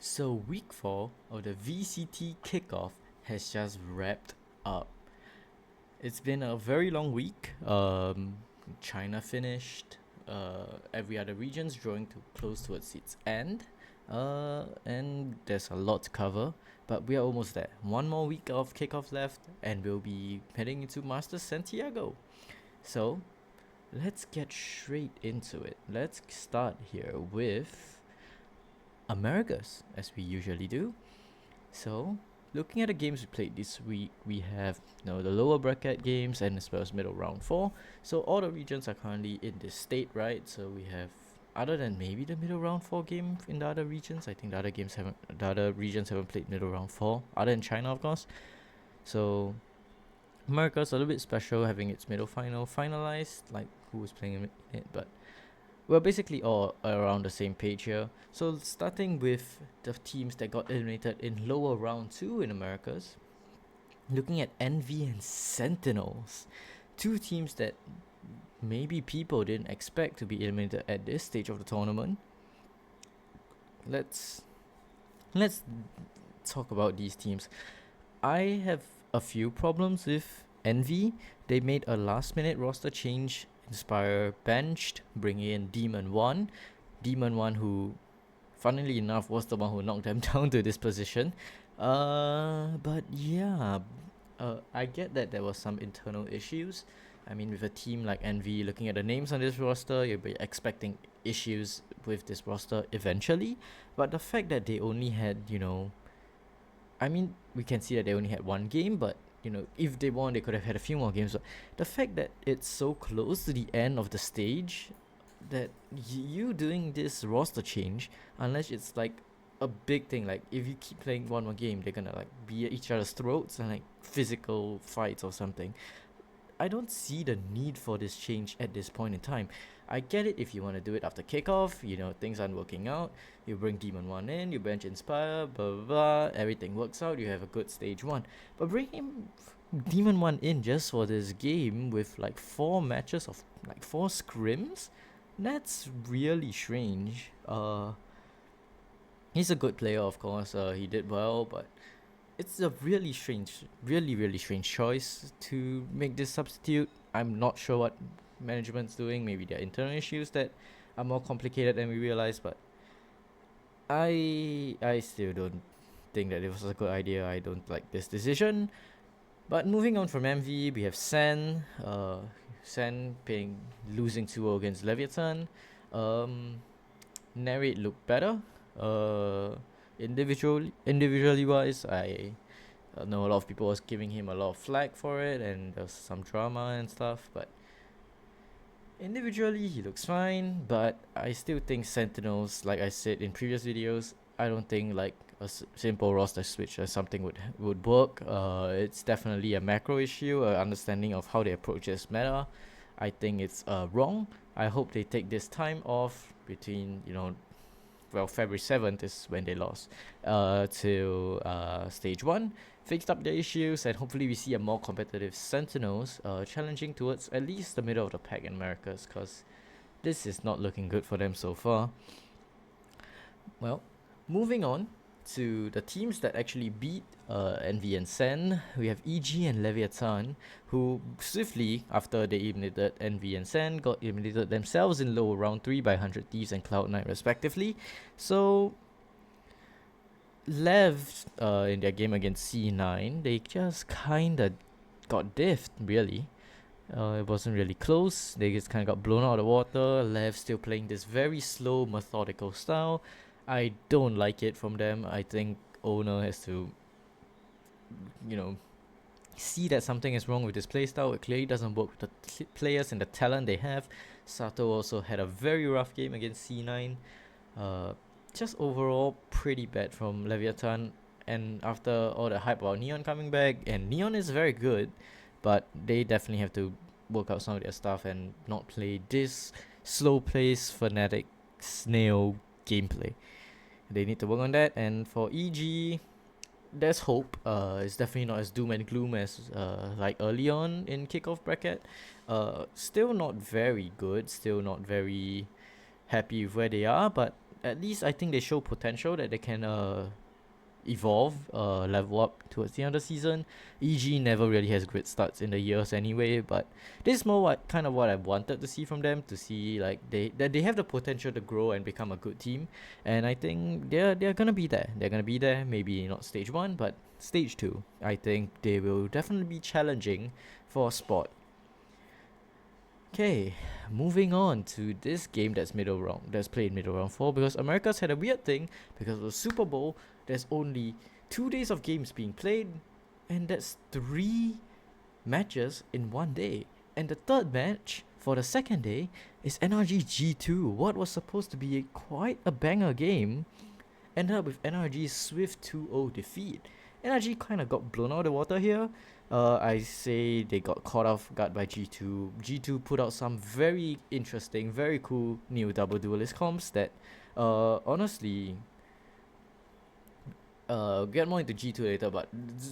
So week 4 of the VCT Kickoff has just wrapped up. It's been a very long week. China finished. Every other region's drawing to close towards its end. And there's a lot to cover, but we are almost there. One more week of kickoff left, and we'll be heading into Masters Santiago. So let's get straight into it. Let's start here with Americas, as we usually do. So, looking at the games we played this week, we have the lower bracket games and as well as middle round 4. So all the regions are currently in this state, right? So we have, other than maybe the middle round 4 game in the other regions, I think the other regions haven't played middle round 4, other than China, of course. So America's a little bit special, having its middle final finalized, like who was playing in it, but we're basically all around the same page here. So starting with the teams that got eliminated in lower round 2 in Americas, looking at Envy and Sentinels, two teams that maybe people didn't expect to be eliminated at this stage of the tournament. Let's talk about these teams. I have a few problems with Envy. They made a last minute roster change. Inspire benched, bringing in Demon 1, who, funnily enough, was the one who knocked them down to this position. But yeah, I get that there was some internal issues. I mean, with a team like Envy, looking at the names on this roster, you'll be expecting issues with this roster eventually. But the fact that they only had, I mean, we can see that they only had one game, but if they won, they could have had a few more games. But the fact that it's so close to the end of the stage, that you doing this roster change, unless it's like a big thing, like if you keep playing one more game, they're gonna like be at each other's throats and like physical fights or something. I don't see the need for this change at this point in time. I get it if you want to do it after kickoff, things aren't working out. You bring Demon 1 in, you bench Inspire, blah blah blah, everything works out, you have a good stage 1. But bring Demon 1 in just for this game with like 4 matches of like 4 scrims? That's really strange. He's a good player, of course, he did well, but it's a really strange choice to make this substitute. I'm not sure what management's doing. Maybe there are internal issues that are more complicated than we realize, but I still don't think that it was a good idea. I don't like this decision. But moving on from MV, we have Sen. Sen losing 2-0 against Leviathan. Narrate looked better. Individually wise, I know a lot of people was giving him a lot of flack for it, and there's some drama and stuff, but individually he looks fine. But I still think Sentinels, like I said in previous videos, I don't think like a simple roster switch or something would work. It's definitely a macro issue, understanding of how they approach this meta. I think it's wrong. I hope they take this time off between February 7th is when they lost to stage 1, fixed up their issues, and hopefully we see a more competitive Sentinels challenging towards at least the middle of the pack in Americas, because this is not looking good for them so far. Well, moving on to the teams that actually beat Envy and Sen, we have EG and Leviathan, who swiftly, after they eliminated Envy and Sen, got eliminated themselves in lower round 3 by 100 Thieves and Cloud9 respectively. So Lev, in their game against C9, they just kinda got diffed, really. It wasn't really close. They just kind of got blown out of the water. Lev still playing this very slow, methodical style. I don't like it from them. I think owner has to, see that something is wrong with this playstyle. It clearly doesn't work with the players and the talent they have. Sato also had a very rough game against C9. Just overall pretty bad from Leviathan. And after all the hype about Neon coming back, and Neon is very good, but they definitely have to work out some of their stuff and not play this slow pace, fanatic, snail gameplay. They need to work on that. And for EG, there's hope. It's definitely not as doom and gloom as like early on in kickoff bracket. Still not very good. Still not very happy with where they are. But at least I think they show potential that they can evolve, level up towards the end of the season. EG never really has great starts in the years anyway, but this is more what I wanted to see from them, to see like they have the potential to grow and become a good team, and I think they're gonna be there. They're gonna be there. Maybe not stage 1, but stage 2. I think they will definitely be challenging for a spot. Okay, moving on to this game that's played middle round 4, because America's had a weird thing because of the Super Bowl. There's only 2 days of games being played, and that's 3 matches in 1 day. And the third match for the second day is NRG G2. What was supposed to be quite a banger game ended up with NRG's swift 2-0 defeat. NRG kind of got blown out of the water here. I say they got caught off guard by G2. G2 put out some very interesting, very cool new double duelist comps that honestly get more into G2 later, but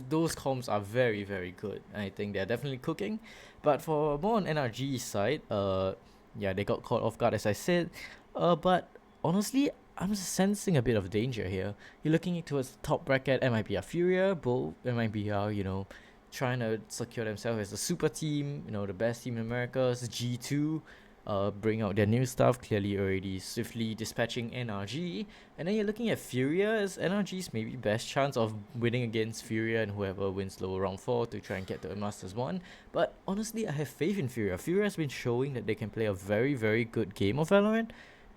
those comps are very, very good. I think they're definitely cooking. But for more on NRG's side, yeah, they got caught off guard as I said. But honestly, I'm sensing a bit of danger here. You're looking towards the top bracket. MIBR Furia, both MIBR, trying to secure themselves as a super team, the best team in Americas. G2 bring out their new stuff, clearly already swiftly dispatching NRG. And then you're looking at Furia as NRG's maybe best chance of winning against Furia and whoever wins lower round 4 to try and get to a Masters 1. But honestly, I have faith in Furia. Furia has been showing that they can play a very, very good game of Valorant,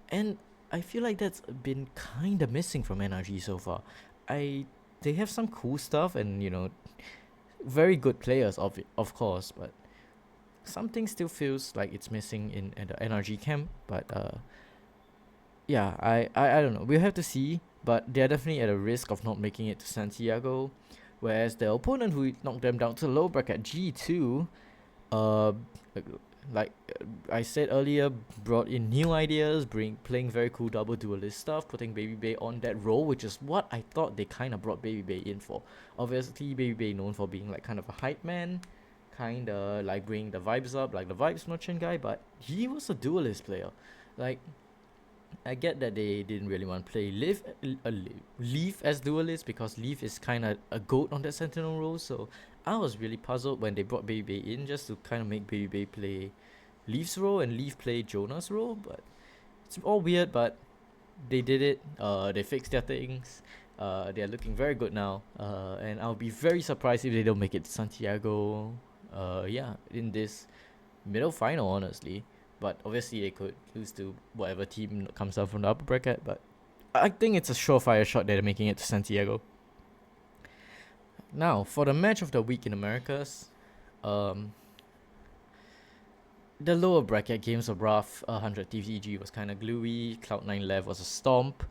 and I feel like that's been kind of missing from NRG so far. They have some cool stuff and, very good players of course, but something still feels like it's missing in the NRG camp. But yeah, I don't know. We'll have to see, but they're definitely at a risk of not making it to Santiago, whereas the opponent who knocked them down to low bracket G2, like I said earlier, brought in new ideas, playing very cool double duelist stuff, putting Baby Bay on that role, which is what I thought they kind of brought Baby Bay in for. Obviously, Baby Bay known for being like kind of a hype man, kind of like bringing the vibes up, like the vibes merchant guy, but he was a duelist player. Like, I get that they didn't really want to play Leaf as duelist because Leaf is kind of a goat on that Sentinel role, so I was really puzzled when they brought Baby Bay in just to kind of make Baby Bay play Leaf's role and Leaf play Jonah's role. But it's all weird, but they did it. They fixed their things. They're looking very good now. And I'll be very surprised if they don't make it to Santiago. Yeah, in this middle final, honestly. But obviously they could lose to whatever team comes out from the upper bracket. But I think it's a surefire shot that they're making it to Santiago. Now, for the match of the week in Americas, the lower bracket games were rough. 100 TVG was kind of gluey. Cloud9 Lev was a stomp.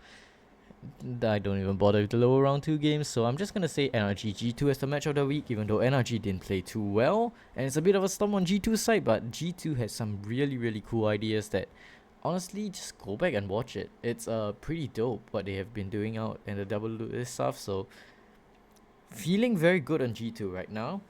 I don't even bother with the lower round 2 games, so I'm just going to say NRG G2 as the match of the week, even though NRG didn't play too well. And it's a bit of a stomp on G2's side, but G2 has some really, really cool ideas that, honestly, just go back and watch it. It's pretty dope what they have been doing out in the double stuff, so feeling very good on G2 right now.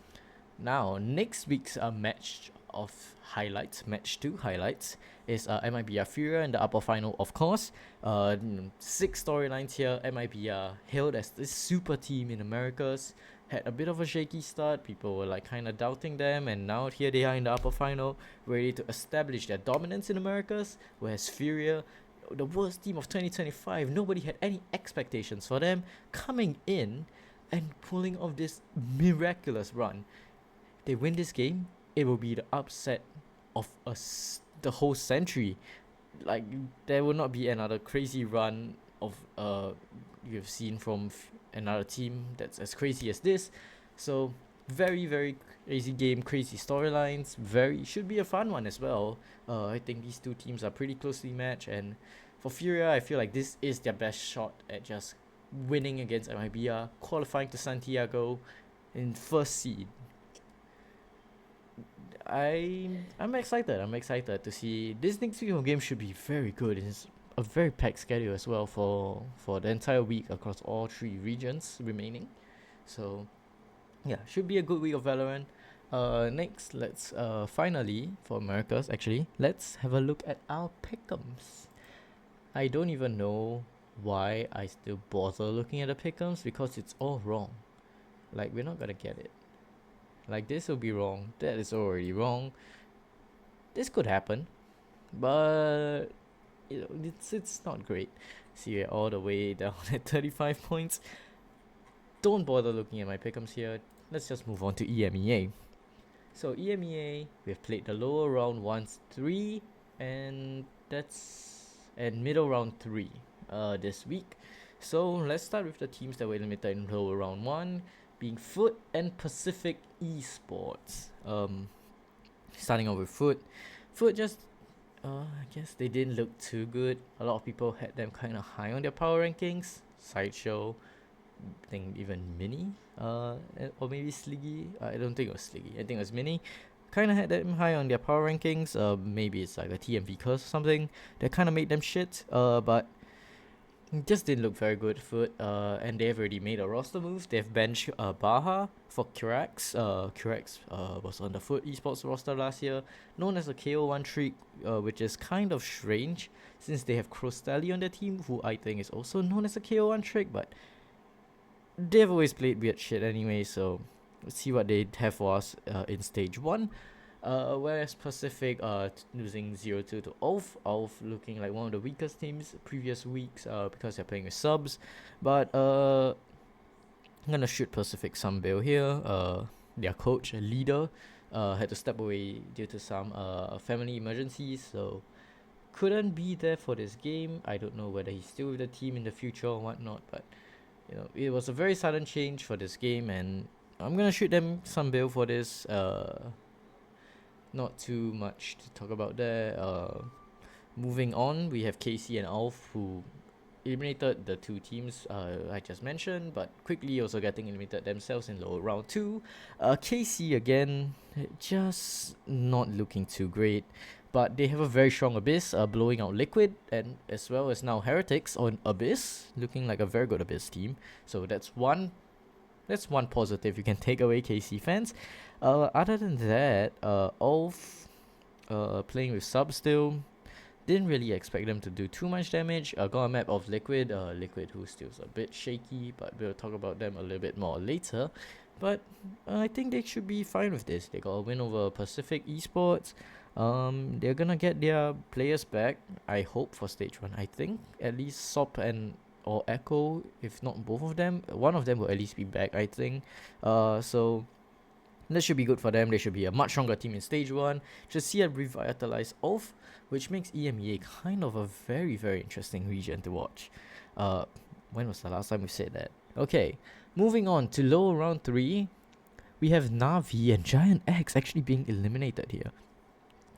Now, next week's match of highlights, match 2 highlights, is MIBR Furia in the upper final, of course. 6 storylines here. MIBR hailed as this super team in Americas, had a bit of a shaky start. People were like kind of doubting them, and now here they are in the upper final, ready to establish their dominance in Americas. Whereas Furia, the worst team of 2025, nobody had any expectations for them, coming in and pulling off this miraculous run. If they win this game, it will be the upset of the whole century. Like, there will not be another crazy run of you've seen from another team that's as crazy as this. So very, very crazy game, crazy storylines. Should be a fun one as well. I think these two teams are pretty closely matched, and for Furia, I feel like this is their best shot at just winning against MIBR, qualifying to Santiago in first seed. I'm excited to see this next week of game. Should be very good. It's a very packed schedule as well for the entire week across all 3 regions remaining. So yeah, should be a good week of Valorant. Next, let's finally for Americas, actually, let's have a look at our pick'ems. I don't even know why I still bother looking at the pickums because it's all wrong. Like, we're not gonna get it. Like, this will be wrong. That is already wrong. This could happen, but it's not great. See, we're all the way down at 35 points. Don't bother looking at my pickums here. Let's just move on to EMEA. So EMEA, we've played the lower round once 3, and middle round 3 this week. So let's start with the teams that were eliminated in lower round 1, being Foot and Pacific Esports. Starting off with Foot. Foot just I guess they didn't look too good. A lot of people had them kind of high on their power rankings. Sideshow, I think even Mini, or maybe Sliggy. I don't think it was Sliggy. I think it was Mini. Kind of had them high on their power rankings. Maybe it's like a TMV curse or something that kind of made them shit. But it just didn't look very good. Foot. And they've already made a roster move. They've benched Baha for Kirax. Kirax was on the Foot Esports roster last year, known as a KO1 trick, which is kind of strange since they have Crostelli on their team, who I think is also known as a KO1 trick, but they've always played weird shit anyway, so let's see what they have for us in stage 1. Whereas Pacific losing 0-2 to Ulf. Ulf looking like one of the weakest teams previous weeks because they're playing with subs. But I'm gonna shoot Pacific some bail here. Their coach, leader, had to step away due to some family emergencies, so couldn't be there for this game. I don't know whether he's still with the team in the future or whatnot, but it was a very sudden change for this game, and I'm gonna shoot them some bail for this. Not too much to talk about there. Moving on, we have KC and Alf, who eliminated the two teams I just mentioned, but quickly also getting eliminated themselves in lower round 2. KC again, just not looking too great, but they have a very strong Abyss, blowing out Liquid, and as well as now Heretics on Abyss, looking like a very good Abyss team. So that's one positive you can take away, KC fans. Other than that, Ulf playing with sub still. Didn't really expect them to do too much damage. Got a map of Liquid. Liquid who still's a bit shaky, but we'll talk about them a little bit more later. But I think they should be fine with this. They got a win over Pacific Esports. They're gonna get their players back, I hope, for stage 1. I think at least Sop and or Echo, if not both of them, one of them will at least be back, I think. So that should be good for them. They should be a much stronger team in stage 1. Just see a revitalized Ulf, which makes EMEA kind of a very, very interesting region to watch. When was the last time we said that? Okay, moving on to lower round 3. We have Na'Vi and Giant X actually being eliminated here.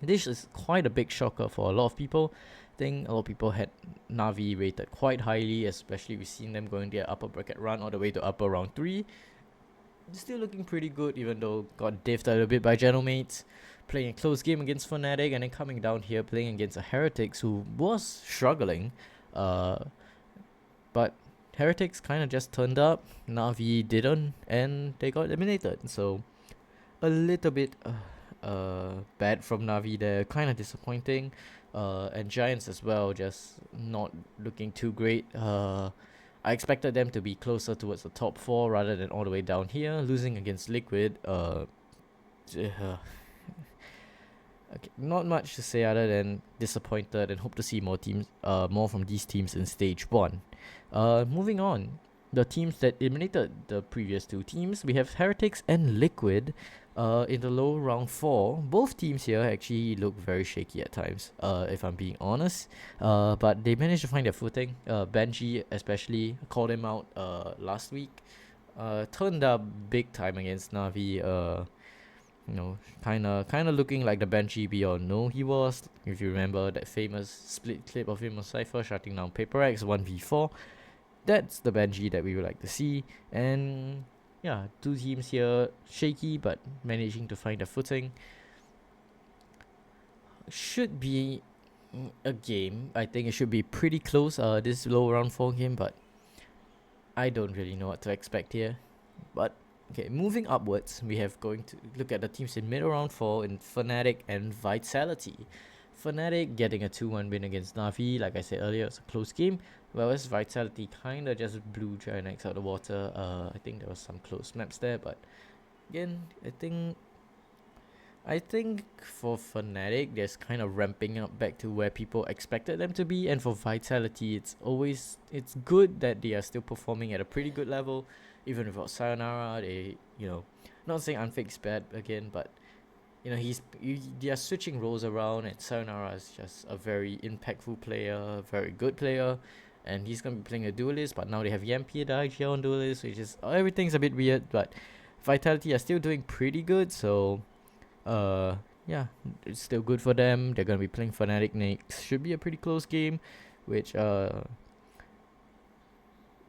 This is quite a big shocker for a lot of people. I think a lot of people had Na'Vi rated quite highly, especially we've seen them going their upper bracket run all the way to upper round 3. Still looking pretty good, even though got diffed a little bit by Genomates. Playing a close game against Fnatic, and then coming down here playing against a Heretics who was struggling. But Heretics kind of just turned up, Na'Vi didn't, and they got eliminated. So a little bit bad from Na'Vi there, kind of disappointing. And Giants as well, just not looking too great. I expected them to be closer towards the top 4 rather than all the way down here, losing against Liquid. Okay, not much to say other than disappointed and hope to see more from these teams in stage 1. Moving on, the teams that eliminated the previous two teams, we have Heretics and Liquid in the low round 4. Both teams here actually look very shaky at times, if I'm being honest. But they managed to find their footing. Benji especially called him out last week. Turned up big time against Na'Vi. Kind of looking like the Benji we all know he was. If you remember that famous split clip of him on Cypher shutting down Paper X 1v4. That's the Benji that we would like to see. And yeah, two teams here shaky but managing to find a footing. Should be a game. I think it should be pretty close, this low round 4 game, but I don't really know what to expect here. But okay, moving upwards, we have going to look at the teams in middle round 4 in Fnatic and Vitality. Fnatic getting a 2-1 win against Na'Vi. Like I said earlier, it's a close game. Whereas Vitality kind of just blew Giant out of the water. I think there was some close maps there, but again, I think for Fnatic, there's kind of ramping up back to where people expected them to be, and for Vitality, it's good that they are still performing at a pretty good level, even without Sayonara. Not saying Unfake's bad again, but they are switching roles around, and Sayonara is just a very impactful player, very good player, and he's gonna be playing a duelist. But now they have Yampi and IGL on duelist, which is everything's a bit weird, but Vitality are still doing pretty good, so yeah, it's still good for them. They're gonna be playing Fnatic next. Should be a pretty close game, which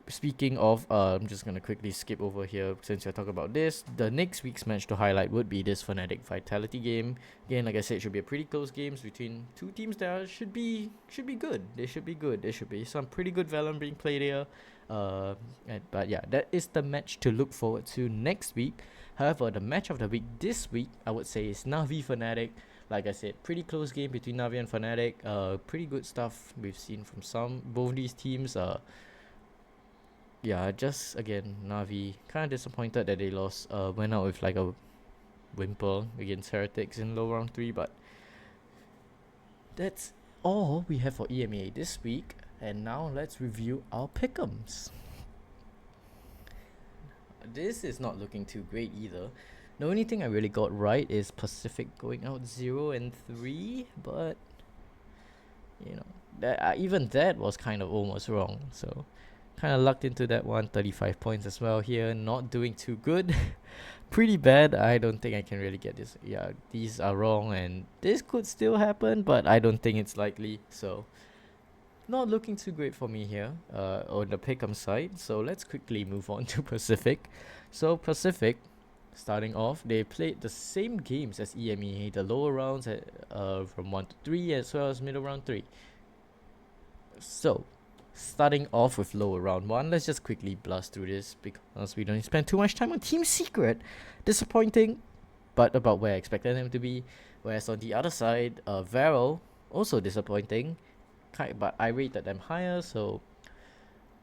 speaking of, I'm just gonna quickly skip over here since we're talking about this. The next week's match to highlight would be this Fnatic Vitality game. Again, like I said, it should be a pretty close games between two teams that should be good. They should be good. There should be some pretty good Valorant being played here. But yeah, that is the match to look forward to next week. However, the match of the week this week, I would say, is Na'Vi Fnatic. Like I said, pretty close game between Na'Vi and Fnatic. Pretty good stuff we've seen from both these teams. Yeah, just again, Na'Vi kind of disappointed that they lost. Went out with like a whimper against Heretics in low round 3, but that's all we have for EMEA this week. And now let's review our pick'ems. This is not looking too great either. The only thing I really got right is Pacific going out 0-3, but even that was kind of almost wrong. So kind of lucked into that one. 35 points as well here. Not doing too good. Pretty bad. I don't think I can really get this. Yeah, these are wrong, and this could still happen, but I don't think it's likely. So not looking too great for me here on the pick'em side. So let's quickly move on to Pacific. So Pacific, starting off, they played the same games as EMEA, the lower rounds from 1 to 3 as well as middle round 3. So starting off with lower round 1, let's just quickly blast through this because we don't spend too much time on Team Secret. Disappointing, but about where I expected them to be. Whereas on the other side, Vero, also disappointing, but I rated them higher, so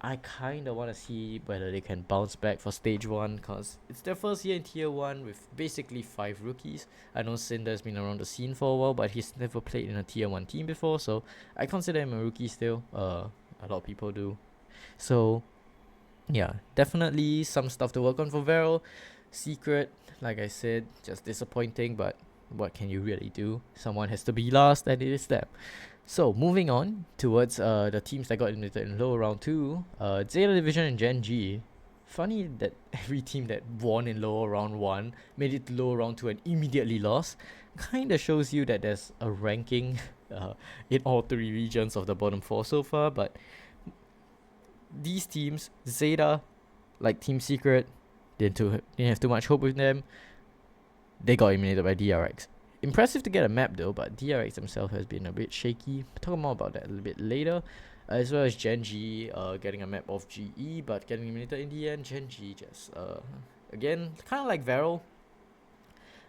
I kind of want to see whether they can bounce back for stage 1, because it's their first year in tier 1 with basically 5 rookies. I know Cinder's been around the scene for a while, but he's never played in a tier 1 team before, so I consider him a rookie still. A lot of people do. So yeah, definitely some stuff to work on for Vero. Secret, like I said, just disappointing, but what can you really do? Someone has to be last, and it is them. So moving on towards the teams that got eliminated in lower round 2, Zeta Division and Gen G. Funny that every team that won in lower round 1 made it to lower round 2 and immediately lost. Kinda shows you that there's a ranking in all 3 regions of the bottom 4 so far, but these teams, Zeta, like Team Secret, didn't have too much hope with them. They got eliminated by DRX. Impressive to get a map though, but DRX themselves has been a bit shaky. Talk more about that a little bit later. As well as Gen G getting a map of GE, but getting eliminated in the end. Gen G just, again, kind of like Vero.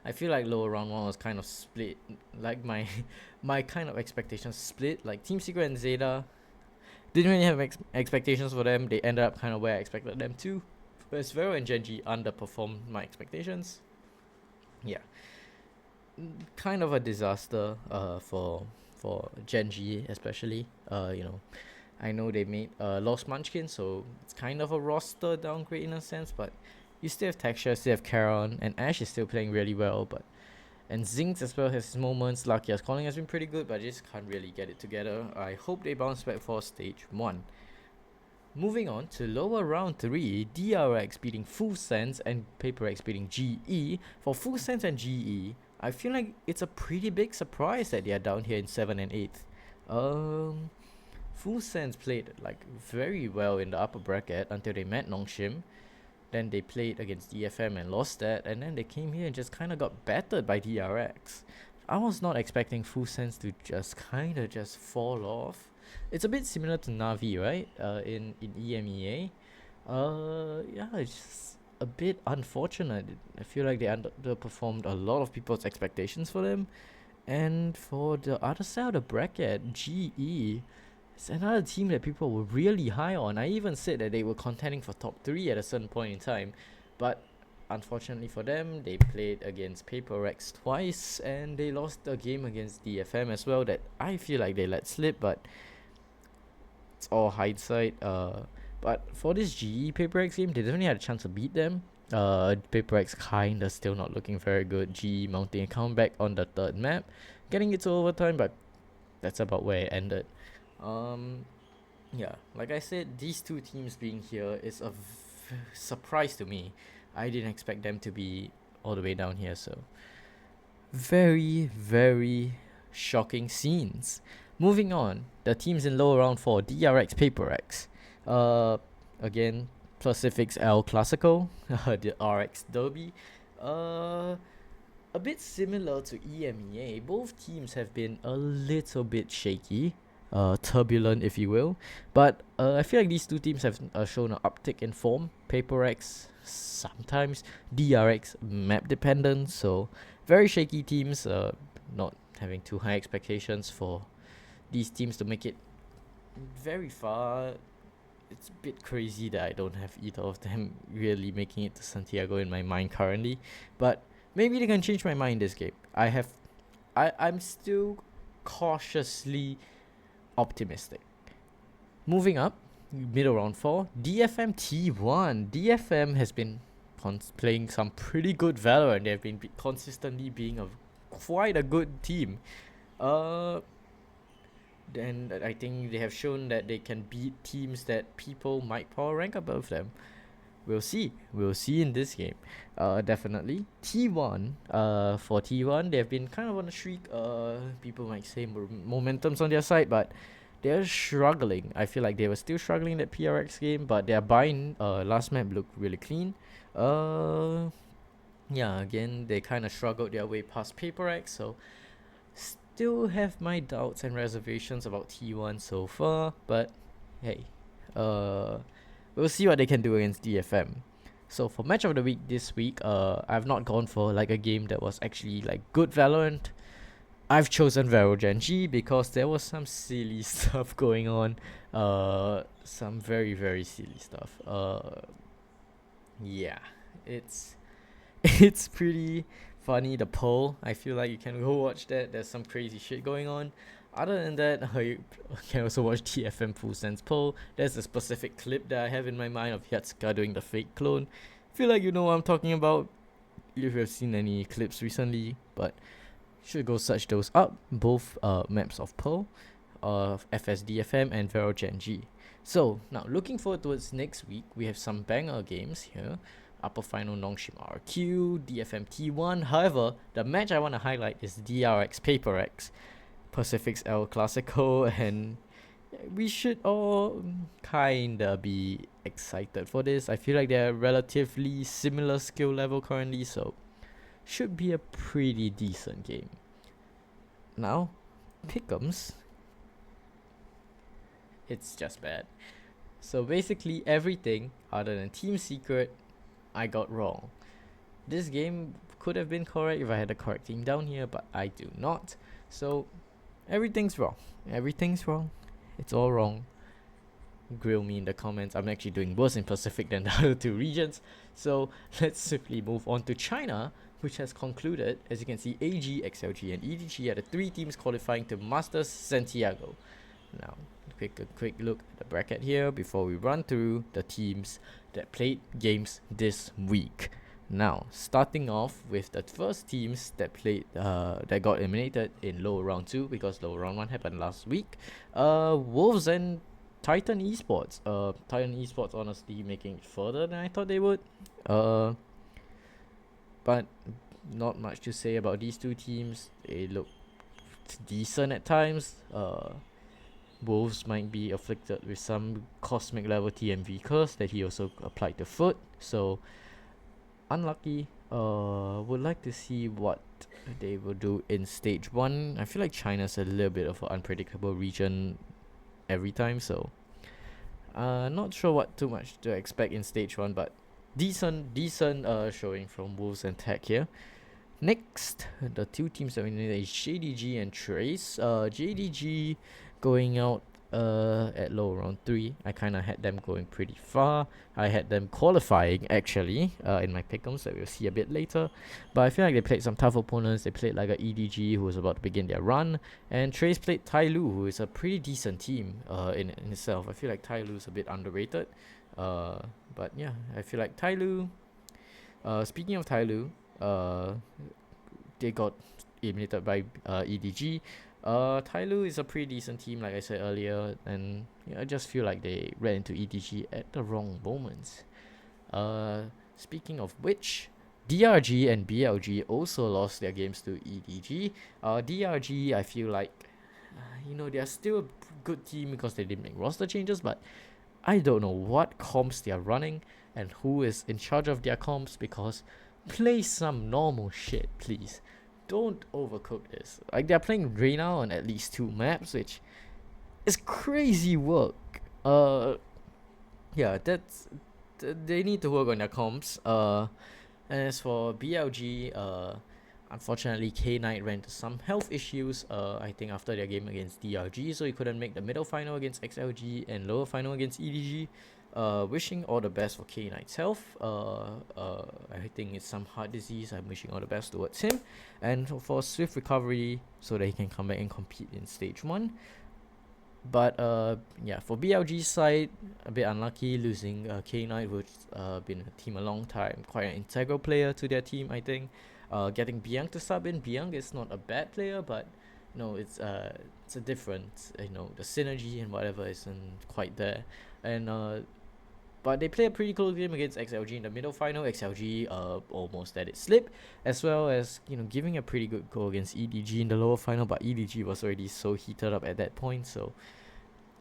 I feel like lower round 1 was kind of split. Like my kind of expectations split. Like Team Secret and Zeta, didn't really have expectations for them. They ended up kind of where I expected them to. Whereas Vero and Gen G underperformed my expectations. Yeah. Kind of a disaster for Gen G especially. I know they made Lost Munchkin, so it's kind of a roster downgrade in a sense, but you still have Texture, still have Charon, and Ash is still playing really well, and Zinx as well has his moments. Lucky's calling has been pretty good, but I just can't really get it together. I hope they bounce back for stage 1. Moving on to lower round 3, DRX beating Full Sense and PaperX beating GE. For Full Sense and GE, I feel like it's a pretty big surprise that they are down here in 7th and 8th. Full Sense played like very well in the upper bracket until they met Nongshim. Then they played against DFM and lost that, and then they came here and just kind of got battered by DRX. I was not expecting Full Sense to just kind of just fall off. It's a bit similar to Na'Vi, right? In EMEA. Yeah, it's just a bit unfortunate. I feel like they underperformed a lot of people's expectations for them. And for the other side of the bracket, GE, it's another team that people were really high on. I even said that they were contending for top 3 at a certain point in time. But unfortunately for them, they played against Paper Rex twice and they lost a game against DFM as well that I feel like they let slip, but it's all hindsight. But for this GE Paper Rex game, they definitely had a chance to beat them. Paper Rex kinda still not looking very good. GE mounting a comeback on the third map, getting it to overtime, but that's about where it ended. Yeah, like I said, these two teams being here is a surprise to me. I didn't expect them to be all the way down here, so very, very shocking scenes. Moving on, the teams in lower round 4, DRX Paper X. Again, Pacific's El Clasico, the RX Derby. A bit similar to EMEA, both teams have been a little bit shaky, turbulent, if you will. But I feel like these two teams have shown an uptick in form. Paper X sometimes, DRX map dependent, so very shaky teams. Not having too high expectations for these teams to make it very far. It's a bit crazy that I don't have either of them really making it to Santiago in my mind currently, but maybe they can change my mind this game. I'm still cautiously optimistic. Moving up, middle round 4, DFM T1. DFM has been playing some pretty good Valorant. They've been consistently being quite a good team. Then I think they have shown that they can beat teams that people might power rank above them. We'll see. We'll see in this game. Definitely. T1. For T1, they've been kind of on a streak. People might say momentum's on their side, but they're struggling. I feel like they were still struggling in that PRX game, but their buy-in last map looked really clean. Yeah, again, they kind of struggled their way past Paper X, so still have my doubts and reservations about T1 so far, but hey, we'll see what they can do against DFM. So for match of the week this week, I've not gone for like a game that was actually like good Valorant. I've chosen Vero Gen G because there was some silly stuff going on. Some very, very silly stuff. Yeah, it's it's pretty funny, the poll. I feel like you can go watch that. There's some crazy shit going on. Other than that, you can also watch TFM Full Sense poll. There's a specific clip that I have in my mind of Yatsuka doing the fake clone. Feel like you know what I'm talking about if you've seen any clips recently, but should go search those up. Both maps of Pearl, of FSDFM and Vero Gen G. So now looking forward towards next week, we have some banger games here. Upper Final Nongshim RQ, DFM T1. However, the match I want to highlight is DRX Paper X, Pacific's El Clasico, and we should all kinda be excited for this. I feel like they're relatively similar skill level currently, so should be a pretty decent game. Now, pick'ems. It's just bad. So basically everything other than Team Secret, I got wrong. This game could have been correct if I had the correct team down here, but I do not. So everything's wrong. Everything's wrong. It's all wrong. Grill me in the comments. I'm actually doing worse in Pacific than the other two regions. So let's simply move on to China, which has concluded. As you can see, AG, XLG, and EDG are the 3 teams qualifying to Masters Santiago. Now, a quick look at the bracket here before we run through the teams that played games this week. Now, starting off with the first teams that played, that got eliminated in lower round 2 because lower round 1 happened last week. Wolves and Titan Esports. Titan Esports honestly making it further than I thought they would. But not much to say about these two teams. They look decent at times. Wolves might be afflicted with some cosmic level TMV curse that he also applied to Foot, so unlucky. Would like to see what they will do in stage 1. I feel like China's a little bit of an unpredictable region every time, so not sure what too much to expect in stage 1, but decent showing from Wolves and Tech here. Next, the two teams that we need is JDG and Trace. JDG going out at low round 3. I kind of had them going pretty far. I had them qualifying actually in my pick'ems that we'll see a bit later. But I feel like they played some tough opponents. They played like a EDG who was about to begin their run, and Trace played Tai Lu, who is a pretty decent team in itself. I feel like Tai Lu is a bit underrated. But yeah, I feel like Tai Lu. Speaking of Tai Lu, they got eliminated by EDG. Tai Lu is a pretty decent team, like I said earlier, and yeah, I just feel like they ran into EDG at the wrong moments. Speaking of which, DRG and BLG also lost their games to EDG. DRG, I feel like, they're still a good team because they didn't make roster changes, but I don't know what comps they're running and who is in charge of their comps, because play some normal shit, please. Don't overcook this. Like, they're playing Reyna on at least 2 maps, which is crazy work. Yeah, they need to work on their comps. And as for BLG, unfortunately, K-Knight ran into some health issues, I think after their game against DRG, so he couldn't make the middle final against XLG and lower final against EDG. Wishing all the best for K-Knight's health. I think it's some heart disease. I'm wishing all the best towards him, and for swift recovery so that he can come back and compete in stage 1. But yeah, for BLG's side, a bit unlucky losing K-Knight, who's been a team a long time, quite an integral player to their team, I think. Getting Bianc to sub in. Bianc is not a bad player, but it's a difference. The synergy and whatever isn't quite there. And but they play a pretty close game against XLG in the middle final. XLG almost let it slip, as well as giving a pretty good goal against EDG in the lower final. But EDG was already so heated up at that point, so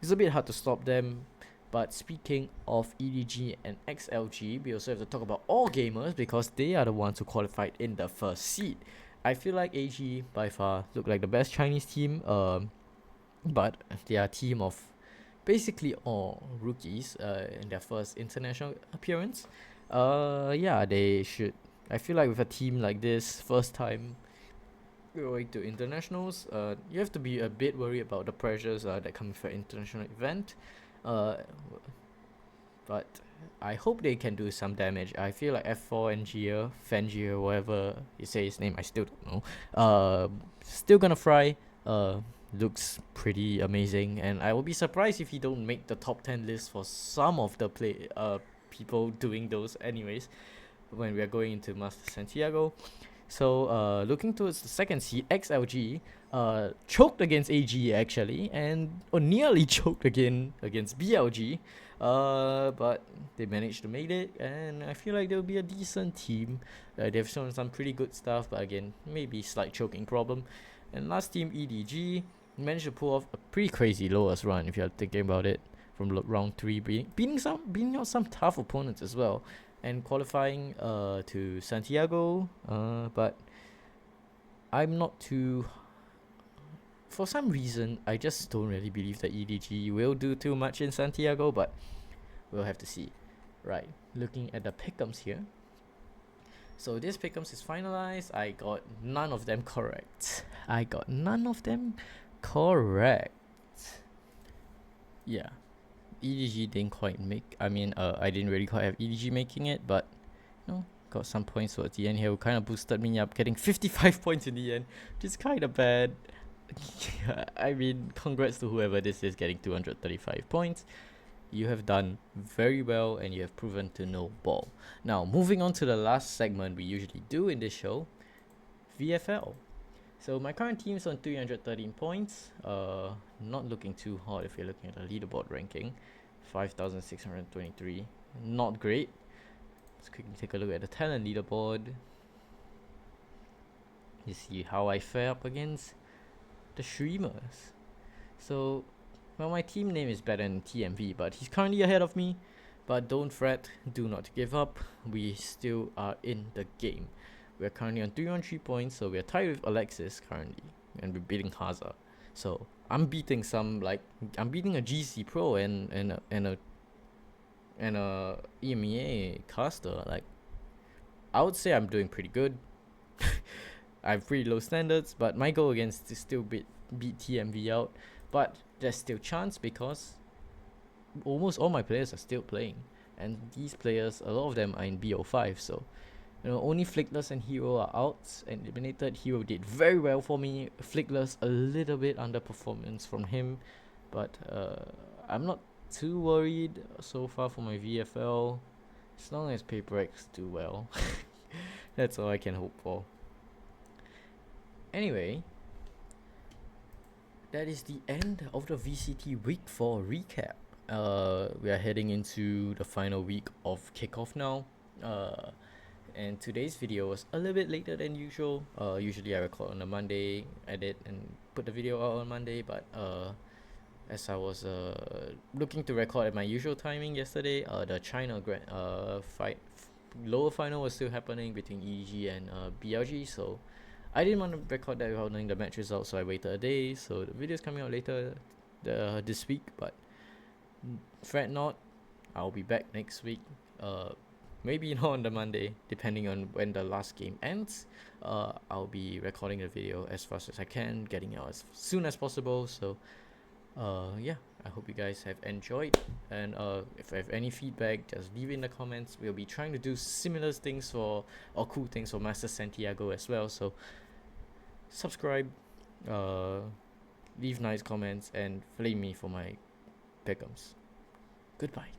it's a bit hard to stop them. But speaking of EDG and XLG, we also have to talk about All Gamers, because they are the ones who qualified in the first seed. I feel like AG by far look like the best Chinese team, but they are a team of basically all rookies in their first international appearance. Yeah, they should. I feel like with a team like this, first time going to internationals, you have to be a bit worried about the pressures that come with an international event. But I hope they can do some damage. I feel like F4 Ngia, Fengia, whatever you say his name, I still don't know. Still gonna fry. Looks pretty amazing, and I will be surprised if he don't make the top 10 list for some of the people doing those anyways when we are going into Master Santiago. So looking towards the second seed, XLG choked against AG actually, and nearly choked again against BLG, but they managed to make it, and I feel like they'll be a decent team. They've shown some pretty good stuff, but again, maybe slight choking problem. And last team, EDG, managed to pull off a pretty crazy lowest run if you're thinking about it, from round 3, beating out some tough opponents as well, and qualifying to Santiago. But I'm not too. For some reason, I just don't really believe that EDG will do too much in Santiago, but we'll have to see. Right, looking at the pick'ems here. So this pick'ems is finalized. I got none of them correct. Yeah, EDG didn't quite make. I didn't really quite have EDG making it, but got some points towards the end here. Kind of boosted me up, getting 55 points in the end, which is kind of bad. Congrats to whoever this is getting 235 points. You have done very well, and you have proven to know ball. Now, moving on to the last segment we usually do in this show, VFL. So my current team is on 313 points. Not looking too hot if you're looking at the leaderboard ranking. 5,623. Not great. Let's quickly take a look at the talent leaderboard. You see how I fare up against the streamers. So, well, my team name is better than TMV, but he's currently ahead of me. But don't fret, do not give up. We still are in the game. We're currently on 313 points, so we're tied with Alexis currently, and we're beating Haza. So I'm beating a GC Pro and a EMEA caster. Like, I would say I'm doing pretty good. I have pretty low standards, but my goal again is to still beat TMV out. But there's still chance because almost all my players are still playing, and these players, a lot of them are in BO5. So only Flickless and Hero are out and eliminated. Hero did very well for me. Flickless a little bit underperformance from him, but I'm not too worried so far for my VFL. As long as Paper X do well, that's all I can hope for. Anyway, that is the end of the VCT Week 4 recap. We are heading into the final week of Kickoff now. And today's video was a little bit later than usual. Usually I record on a Monday, edit and put the video out on Monday, but as I was looking to record at my usual timing yesterday, the China lower final was still happening between EG and BLG, so I didn't want to record that without knowing the match results, so I waited a day. So the video's coming out later this week, but fret not, I'll be back next week. Maybe not on the Monday, depending on when the last game ends. I'll be recording the video as fast as I can, getting out as soon as possible. So yeah, I hope you guys have enjoyed, and if I have any feedback, just leave it in the comments. We'll be trying to do similar things or cool things for Master SANTIAGO as well. So subscribe, leave nice comments, and flame me for my pick'ems. Goodbye.